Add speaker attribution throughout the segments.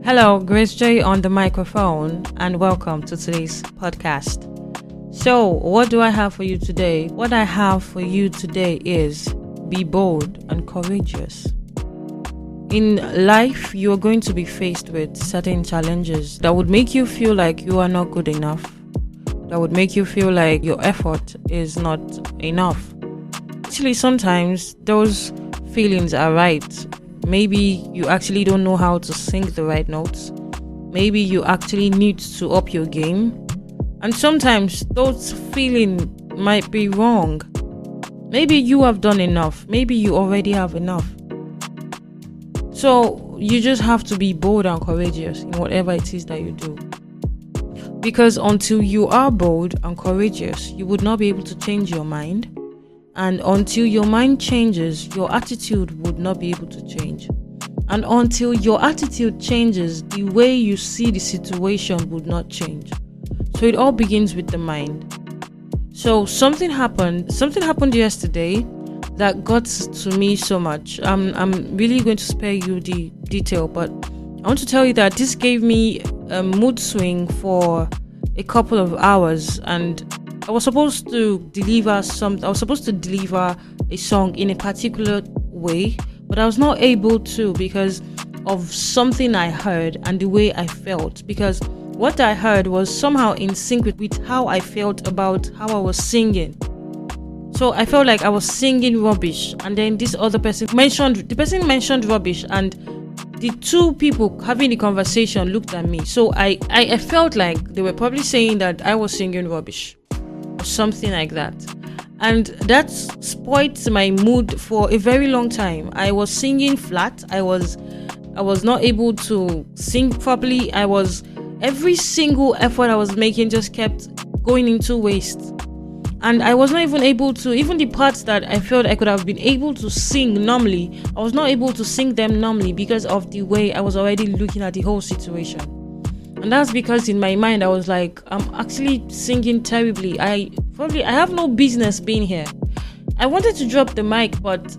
Speaker 1: Hello, Grace J on the microphone, and welcome to today's podcast. So, what do I have for you today? What I have for you today is be bold and courageous. In life, you are going to be faced with certain challenges that would make you feel like you are not good enough, that would make you feel like your effort is not enough. Actually, sometimes those feelings are right. Maybe you actually don't know how to sing the right notes. Maybe you actually need to up your game. And sometimes those feelings might be wrong. Maybe you have done enough. Maybe you already have enough. So you just have to be bold and courageous in whatever it is that you do. Because until you are bold and courageous, you would not be able to change your mind. And until your mind changes, your attitude would not be able to change. And until your attitude changes, the way you see the situation would not change. So it all begins with the mind. So something happened yesterday that got to me so much. I'm really going to spare you the detail, but I want to tell you that this gave me a mood swing for a couple of hours, and I was supposed to deliver a song in a particular way, but I was not able to because of something I heard and the way I felt, because what I heard was somehow in sync with how I felt about how I was singing. So I felt like I was singing rubbish, and then this other person mentioned rubbish, and the two people having the conversation looked at me. So I felt like they were probably saying that I was singing rubbish, something like that, and that spoiled my mood for a very long time. I was singing flat. I was not able to sing properly. Every single effort I was making just kept going into waste, and I was not even able to, even the parts that I felt I could have been able to sing normally, I was not able to sing them normally because of the way I was already looking at the whole situation. And that's because in my mind I was like, I'm actually singing terribly. I have no business being here. I wanted to drop the mic, but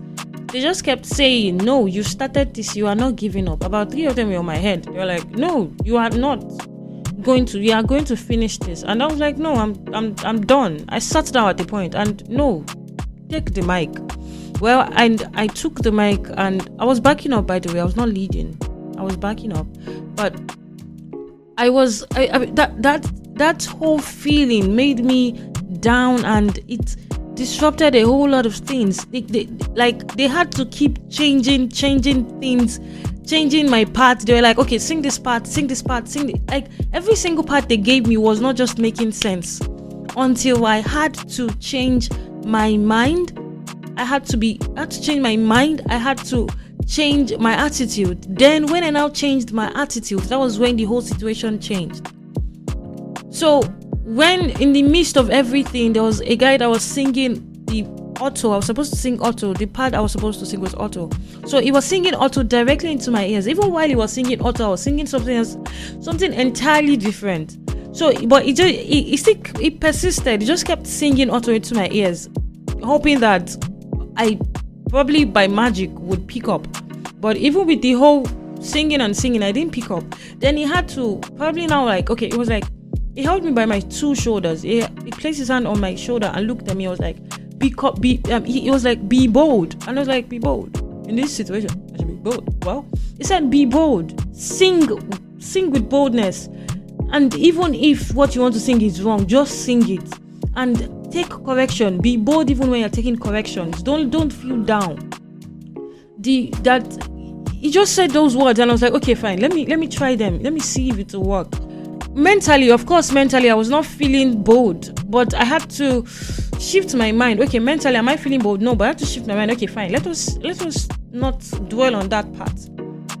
Speaker 1: they just kept saying, no, you started this, you are not giving up. About 3 of them were on my head. They were like, no, you are going to finish this. And I was like, no, I'm done. I sat down at the point and no, take the mic. Well, and I took the mic and I was backing up, by the way. I was not leading. I was backing up. But that whole feeling made me down, and it disrupted a whole lot of things. They had to keep changing things, changing my part. They were like, okay, sing this part. Like every single part they gave me was not just making sense until I had to change my mind. I had to change my mind. I had to change my attitude. Then when I now changed my attitude, that was when the whole situation changed. So when in the midst of everything, there was a guy that was singing the auto. I was supposed to sing auto. The part I was supposed to sing was auto. So he was singing auto directly into my ears. Even while he was singing auto, I was singing something else, something entirely different. So, but he persisted. He just kept singing auto into my ears, hoping that I probably by magic would pick up. But even with the whole singing, I didn't pick up. Then he had to probably now, like, okay, it was like he held me by my two shoulders. He placed his hand on my shoulder and looked at me. I was like, he was like, be bold. And I was like, be bold in this situation. I should be bold. Well, he said, be bold, sing with boldness, and even if what you want to sing is wrong, just sing it and take correction. Be bold even when you're taking corrections. Don't feel down. He just said those words, and I was like, okay, fine. Let me try them. Let me see if it will work. Mentally, I was not feeling bold, but I had to shift my mind. Okay, mentally, am I feeling bold? No, but I had to shift my mind. Okay, fine. Let us not dwell on that part.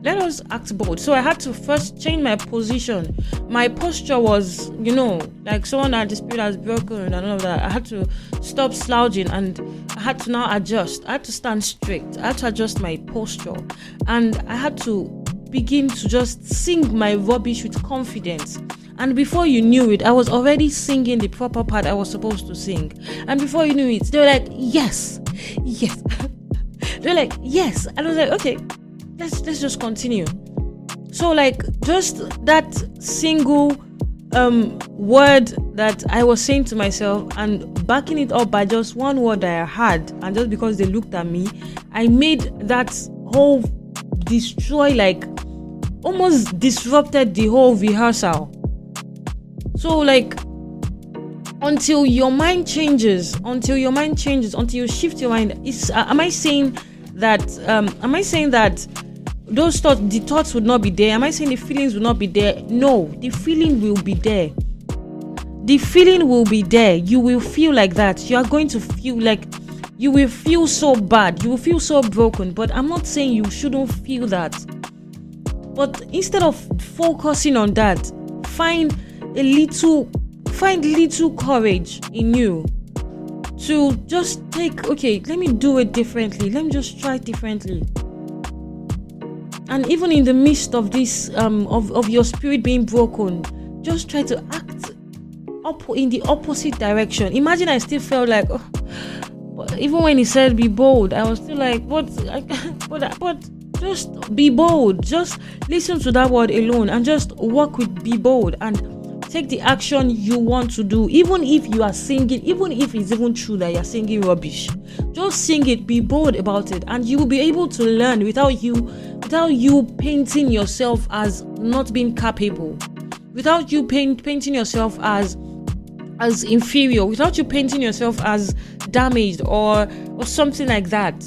Speaker 1: Let us act bold. So I had to first change my position. My posture was, like someone that the spirit has broken and all of that. I had to stop slouching, and I had to now adjust. I had to stand straight. I had to adjust my posture, and I had to begin to just sing my rubbish with confidence. And before you knew it, I was already singing the proper part I was supposed to sing. And before you knew it, they were like, yes. They're like, yes. And I was like, okay, let's just continue. So like just that single word that I was saying to myself and backing it up by just one word that I had, and just because they looked at me, I made that whole almost disrupted the whole rehearsal. So like until your mind changes, until you shift your mind, am I saying that those thoughts, the thoughts would not be there? Am I saying the feelings will not be there? No, the feeling will be there. The feeling will be there. You will feel like that. You are going to feel like you will feel so bad. You will feel so broken. But I'm not saying you shouldn't feel that. But instead of focusing on that, find little courage in you to just let me do it differently. Let me just try differently. And even in the midst of this, of your spirit being broken, just try to act in the opposite direction. Imagine I still felt like, even when he said be bold, I was still like, what? But just be bold. Just listen to that word alone and just work with be bold and take the action you want to do. Even if you are singing, even if it's even true that you're singing rubbish, just sing it, be bold about it, and you will be able to learn without you painting yourself as not being capable, without you painting yourself as inferior, without you painting yourself as damaged or something like that.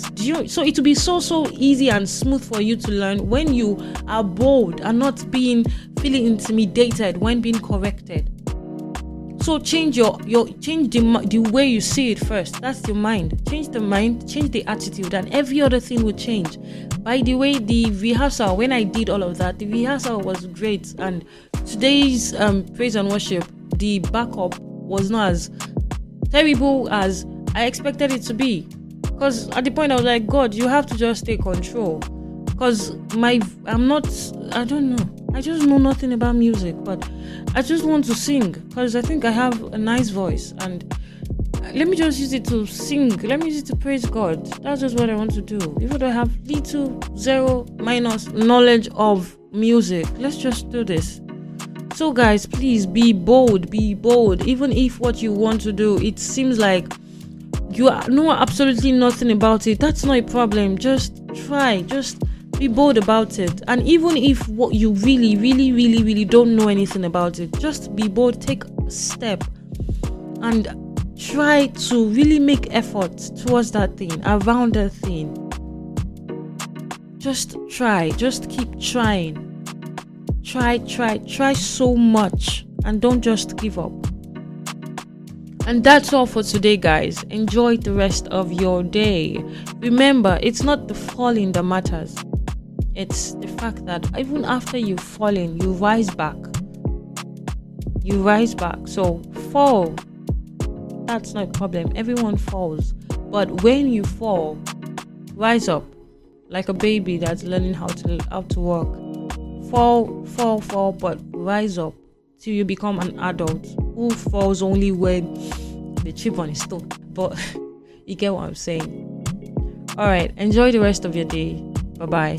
Speaker 1: So it will be so easy and smooth for you to learn when you are bold and not feeling intimidated when being corrected. So change the way you see it first. That's your mind. Change the mind, change the attitude, and every other thing will change. By the way, the rehearsal, when I did all of that, the rehearsal was great. And today's praise and worship, the backup was not as terrible as I expected it to be. Because at the point I was like, God, you have to just take control. Because I don't know. I just know nothing about music, but I just want to sing because I think I have a nice voice, and let me just use it to sing. Let me use it to praise God. That's just what I want to do. Even though I have zero minus knowledge of music, let's just do this. So guys, please be bold. Even if what you want to do, it seems like you know absolutely nothing about it, that's not a problem. Just try. Just be bold about it. And even if what you really don't know anything about it, just be bold, take a step and try to really make effort towards that thing, around that thing. Just try, just keep trying. Try so much, and don't just give up. And that's all for today, guys. Enjoy the rest of your day. Remember, it's not the falling that matters. It's the fact that even after you've fallen, you rise back. So fall, that's not a problem. Everyone falls. But when you fall, rise up like a baby that's learning how to walk. Fall, but rise up till you become an adult who falls only when the chip on his toe. But you get what I'm saying. All right, enjoy the rest of your day. Bye-bye.